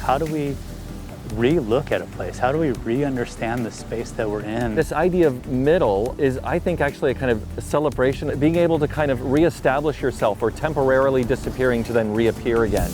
how do we re-look at a place? How do we re-understand the space that we're in? This idea of middle is, I think, actually a kind of celebration, being able to kind of re-establish yourself or temporarily disappearing to then reappear again.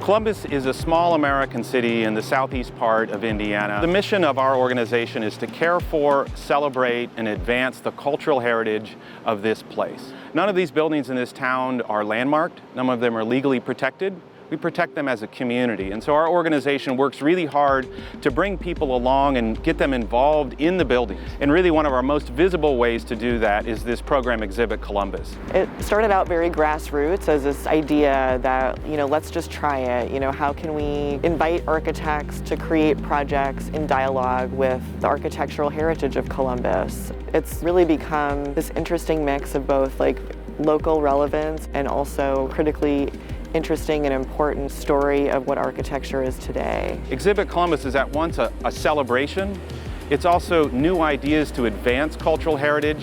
Columbus is a small American city in the southeast part of Indiana. The mission of our organization is to care for, celebrate, and advance the cultural heritage of this place. None of these buildings in this town are landmarked. None of them are legally protected. We protect them as a community. And so our organization works really hard to bring people along and get them involved in the buildings. And really one of our most visible ways to do that is this program, Exhibit Columbus. It started out very grassroots as this idea that, let's just try it. How can we invite architects to create projects in dialogue with the architectural heritage of Columbus? It's really become this interesting mix of both local relevance and also critically interesting and important story of what architecture is today. Exhibit Columbus is at once a celebration. It's also new ideas to advance cultural heritage,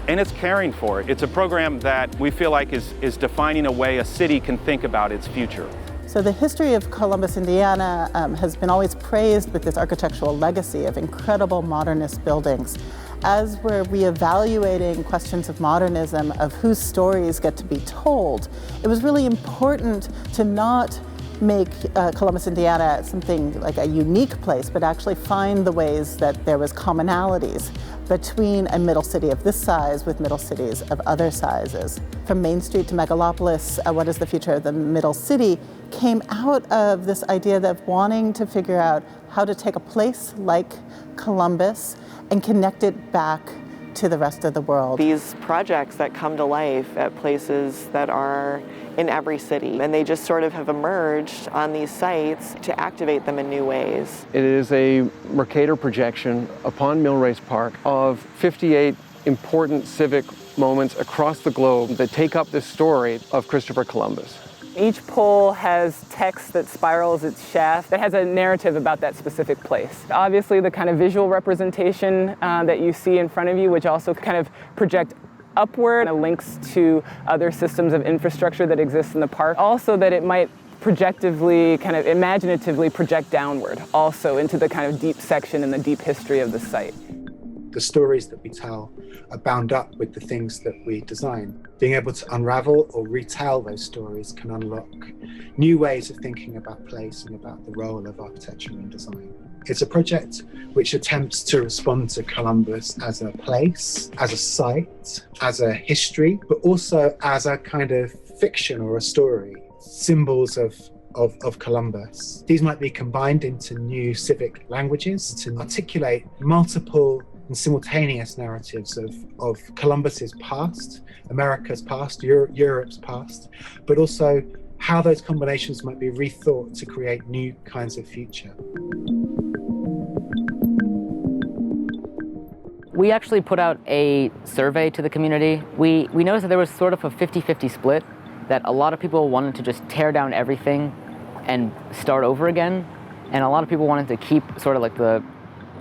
and it's caring for it. It's a program that we feel like is defining a way a city can think about its future. So the history of Columbus, Indiana has been always praised with this architectural legacy of incredible modernist buildings. As we're reevaluating questions of modernism, of whose stories get to be told, it was really important to not make Columbus, Indiana something like a unique place, but actually find the ways that there was commonalities between a middle city of this size with middle cities of other sizes. From Main Street to Megalopolis, What is the Future of the Middle City, came out of this idea of wanting to figure out how to take a place like Columbus and connect it back to the rest of the world. These projects that come to life at places that are in every city, and they just sort of have emerged on these sites to activate them in new ways. It is a Mercator projection upon Millrace Park of 58 important civic moments across the globe that take up the story of Christopher Columbus. Each pole has text that spirals its shaft that has a narrative about that specific place. Obviously, the kind of visual representation that you see in front of you, which also kind of project upward, links to other systems of infrastructure that exist in the park. Also that it might projectively, kind of imaginatively project downward, also into the kind of deep section and the deep history of the site. The stories that we tell are bound up with the things that we design. Being able to unravel or retell those stories can unlock new ways of thinking about place and about the role of architecture and design. It's a project which attempts to respond to Columbus as a place, as a site, as a history, but also as a kind of fiction or a story, symbols of Columbus. These might be combined into new civic languages to articulate multiple and simultaneous narratives of Columbus's past, America's past, Europe's past, but also how those combinations might be rethought to create new kinds of future. We actually put out a survey to the community. We noticed that there was sort of a 50-50 split, that a lot of people wanted to just tear down everything and start over again, and a lot of people wanted to keep sort of like the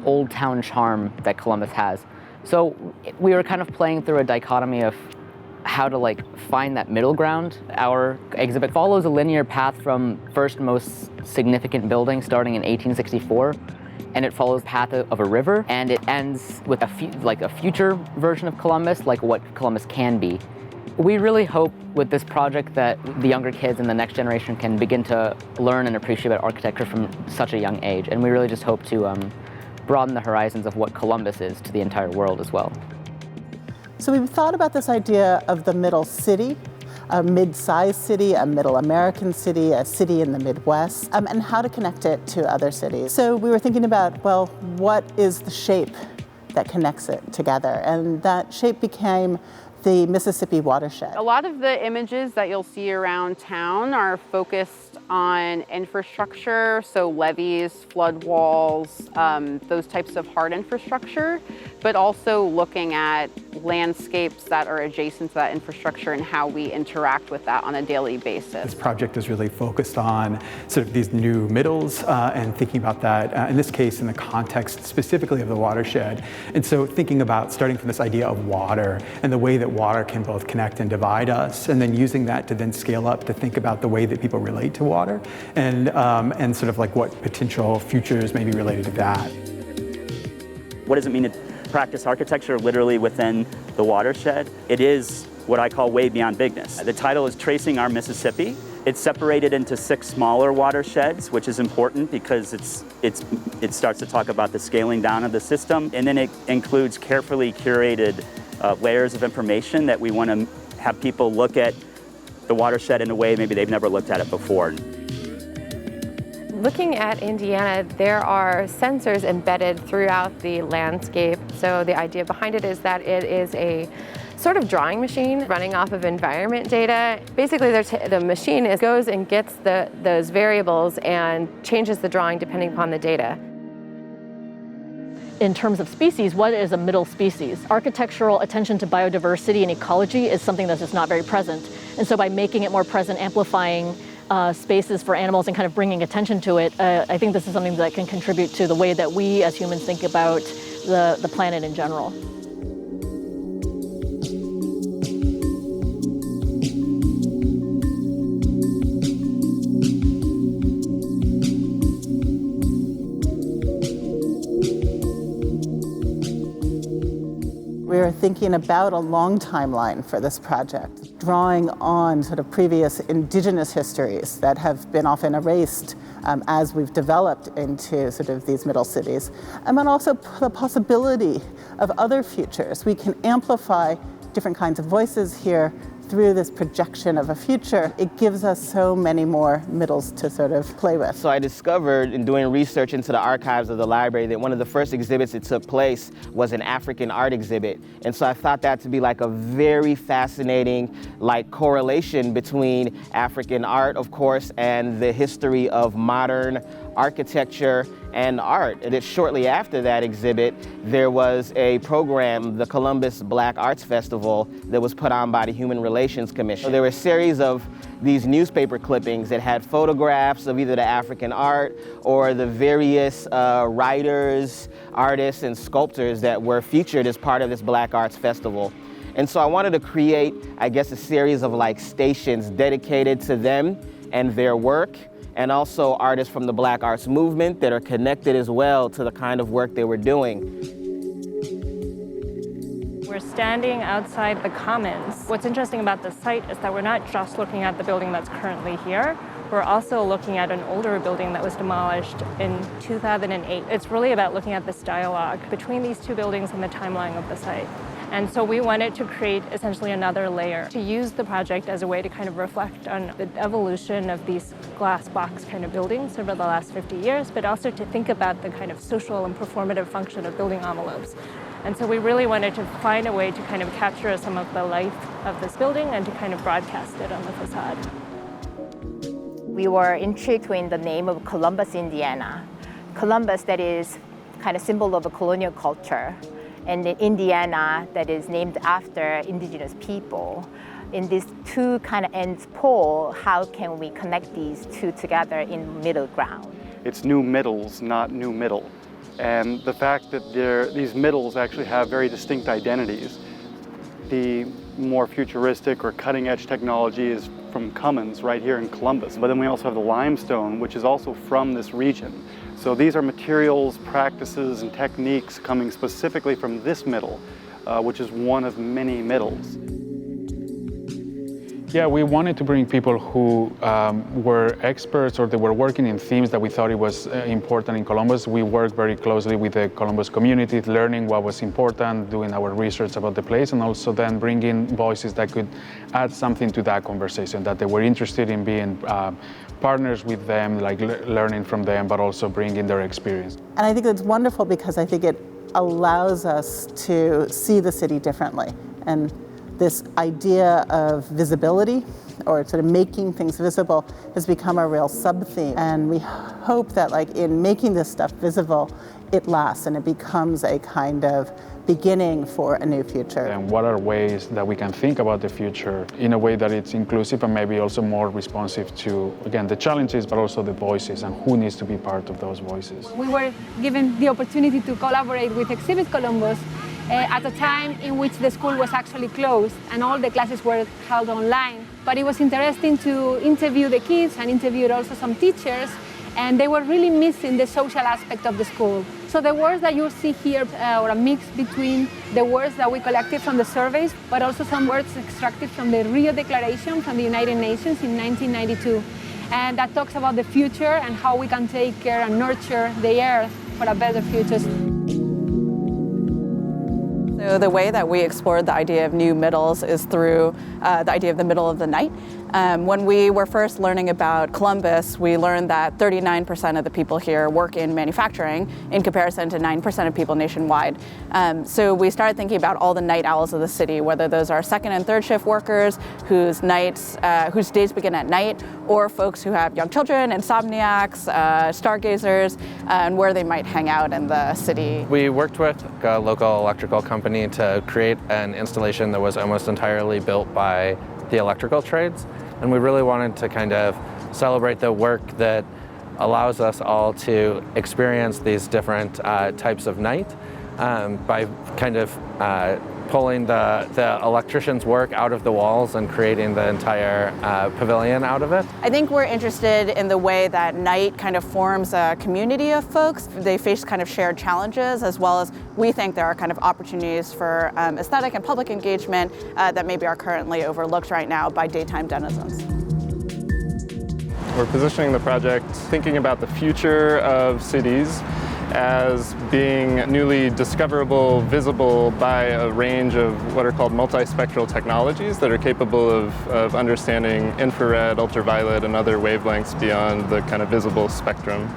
old town charm that Columbus has. So we were kind of playing through a dichotomy of how to find that middle ground. Our exhibit follows a linear path from first most significant building starting in 1864, and it follows the path of a river, and it ends with a future version of Columbus, like what Columbus can be. We really hope with this project that the younger kids and the next generation can begin to learn and appreciate architecture from such a young age, and we really just hope to broaden the horizons of what Columbus is to the entire world as well. So we've thought about this idea of the middle city, a mid-sized city, a middle American city, a city in the Midwest, and how to connect it to other cities. So we were thinking about, well, what is the shape that connects it together? And that shape became the Mississippi Watershed. A lot of the images that you'll see around town are focused on infrastructure, so levees, flood walls, those types of hard infrastructure, but also looking at landscapes that are adjacent to that infrastructure and how we interact with that on a daily basis. This project is really focused on sort of these new middles and thinking about that, in this case, in the context specifically of the watershed. And so thinking about starting from this idea of water and the way that water can both connect and divide us, and then using that to then scale up to think about the way that people relate to water and sort of like what potential futures may be related to that. What does it mean to practice architecture literally within the watershed? It is what I call way beyond bigness. The title is Tracing Our Mississippi. It's separated into 6 smaller watersheds, which is important because it starts to talk about the scaling down of the system, and then it includes carefully curated layers of information that we want to have people look at the watershed in a way maybe they've never looked at it before. Looking at Indiana, there are sensors embedded throughout the landscape. So the idea behind it is that it is a sort of drawing machine running off of environment data. Basically, the machine goes and gets those variables and changes the drawing depending upon the data. In terms of species, what is a middle species? Architectural attention to biodiversity and ecology is something that's just not very present. And so by making it more present, amplifying spaces for animals and kind of bringing attention to it, I think this is something that can contribute to the way that we as humans think about the planet in general. We were thinking about a long timeline for this project, drawing on sort of previous indigenous histories that have been often erased as we've developed into sort of these middle cities. And then also the possibility of other futures. We can amplify different kinds of voices here through this projection of a future. It gives us so many more middles to sort of play with. So I discovered in doing research into the archives of the library that one of the first exhibits that took place was an African art exhibit. And so I thought that to be like a very fascinating correlation between African art, of course, and the history of modern architecture and art. And shortly after that exhibit, there was a program, the Columbus Black Arts Festival, that was put on by the Human Relations Commission. So there were a series of these newspaper clippings that had photographs of either the African art or the various writers, artists, and sculptors that were featured as part of this Black Arts Festival. And so I wanted to create, I guess, a series of stations dedicated to them and their work, and also artists from the Black Arts movement that are connected as well to the kind of work they were doing. We're standing outside the Commons. What's interesting about the site is that we're not just looking at the building that's currently here, we're also looking at an older building that was demolished in 2008. It's really about looking at this dialogue between these two buildings and the timeline of the site. And so we wanted to create essentially another layer, to use the project as a way to kind of reflect on the evolution of these glass box kind of buildings over the last 50 years, but also to think about the kind of social and performative function of building envelopes. And so we really wanted to find a way to kind of capture some of the life of this building and to kind of broadcast it on the facade. We were intrigued in the name of Columbus, Indiana. Columbus, that is kind of symbol of a colonial culture, and Indiana, that is named after indigenous people. In these two kind of ends pole, how can we connect these two together in middle ground? It's new middles, not new middle. And the fact that these middles actually have very distinct identities. The more futuristic or cutting edge technology is from Cummins right here in Columbus. But then we also have the limestone, which is also from this region. So these are materials, practices, and techniques coming specifically from this middle, which is one of many middles. Yeah, we wanted to bring people who were experts or they were working in themes that we thought it was important in Columbus. We worked very closely with the Columbus community, learning what was important, doing our research about the place, and also then bringing voices that could add something to that conversation, that they were interested in being partners with them, learning from them, but also bringing their experience. And I think it's wonderful because I think it allows us to see the city differently and this idea of visibility, or sort of making things visible, has become a real sub-theme. And we hope that in making this stuff visible, it lasts and it becomes a kind of beginning for a new future. And what are ways that we can think about the future in a way that it's inclusive and maybe also more responsive to, again, the challenges, but also the voices and who needs to be part of those voices. We were given the opportunity to collaborate with Exhibit Columbus at a time in which the school was actually closed and all the classes were held online. But it was interesting to interview the kids and interviewed also some teachers, and they were really missing the social aspect of the school. So the words that you see here are a mix between the words that we collected from the surveys, but also some words extracted from the Rio Declaration from the United Nations in 1992. And that talks about the future and how we can take care and nurture the earth for a better future. So the way that we explored the idea of new middles is through the idea of the middle of the night. When we were first learning about Columbus, we learned that 39% of the people here work in manufacturing in comparison to 9% of people nationwide. So we started thinking about all the night owls of the city, whether those are second and third shift workers whose days begin at night, or folks who have young children, insomniacs, stargazers, and where they might hang out in the city. We worked with a local electrical company to create an installation that was almost entirely built by the electrical trades. And we really wanted to kind of celebrate the work that allows us all to experience these different types of night by kind of pulling the electrician's work out of the walls and creating the entire pavilion out of it. I think we're interested in the way that night kind of forms a community of folks. They face kind of shared challenges, as well as we think there are kind of opportunities for aesthetic and public engagement that maybe are currently overlooked right now by daytime denizens. We're positioning the project thinking about the future of cities as being newly discoverable, visible by a range of what are called multispectral technologies that are capable of understanding infrared, ultraviolet, and other wavelengths beyond the kind of visible spectrum.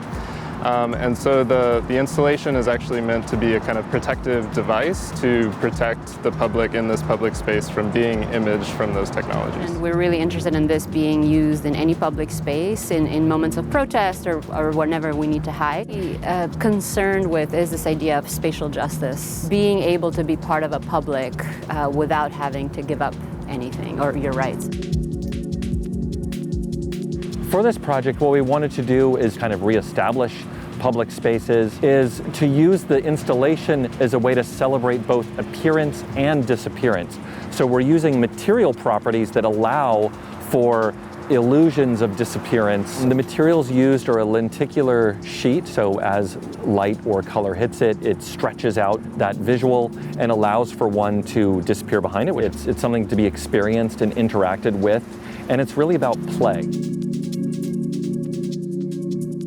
And so the installation is actually meant to be a kind of protective device to protect the public in this public space from being imaged from those technologies. And we're really interested in this being used in any public space, in moments of protest or whenever we need to hide. Concerned with is this idea of spatial justice, being able to be part of a public without having to give up anything or your rights. For this project, what we wanted to do is kind of reestablish public spaces, is to use the installation as a way to celebrate both appearance and disappearance. So we're using material properties that allow for illusions of disappearance. The materials used are a lenticular sheet, so as light or color hits it, it stretches out that visual and allows for one to disappear behind it. It's something to be experienced and interacted with, and it's really about play.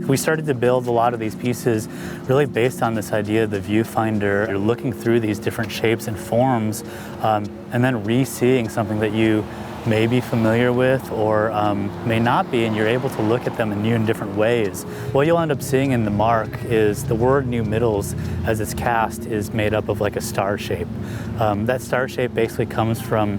We started to build a lot of these pieces really based on this idea of the viewfinder. You're looking through these different shapes and forms and then re-seeing something that you may be familiar with or may not be, and you're able to look at them in new and different ways. What you'll end up seeing in the mark is the word new middles, as it's cast, is made up of like a star shape. That star shape basically comes from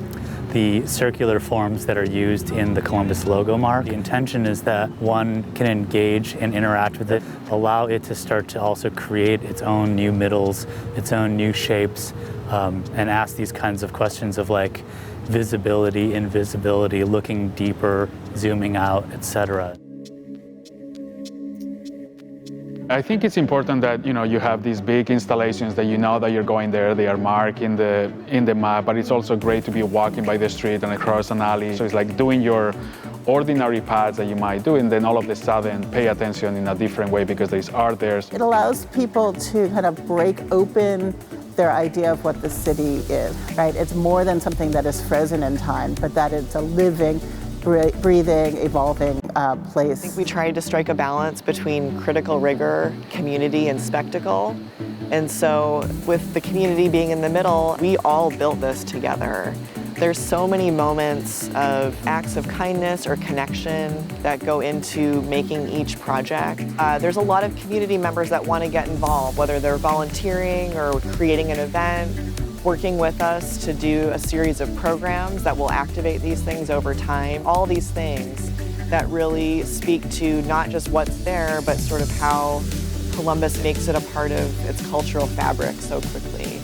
the circular forms that are used in the Columbus logo mark. The intention is that one can engage and interact with it, allow it to start to also create its own new middles, its own new shapes, and ask these kinds of questions of like visibility, invisibility, looking deeper, zooming out, etc. I think it's important that you have these big installations that you know that you're going there. They are marked in the map, but it's also great to be walking by the street and across an alley. So it's like doing your ordinary paths that you might do, and then all of a sudden pay attention in a different way because there's art there. It allows people to kind of break open their idea of what the city is, right? It's more than something that is frozen in time, but that it's a living, breathing, evolving place. I think we tried to strike a balance between critical rigor, community, and spectacle. And so with the community being in the middle, we all built this together. There's so many moments of acts of kindness or connection that go into making each project. There's a lot of community members that want to get involved, whether they're volunteering or creating an event working with us to do a series of programs that will activate these things over time. All these things that really speak to not just what's there, but sort of how Columbus makes it a part of its cultural fabric so quickly.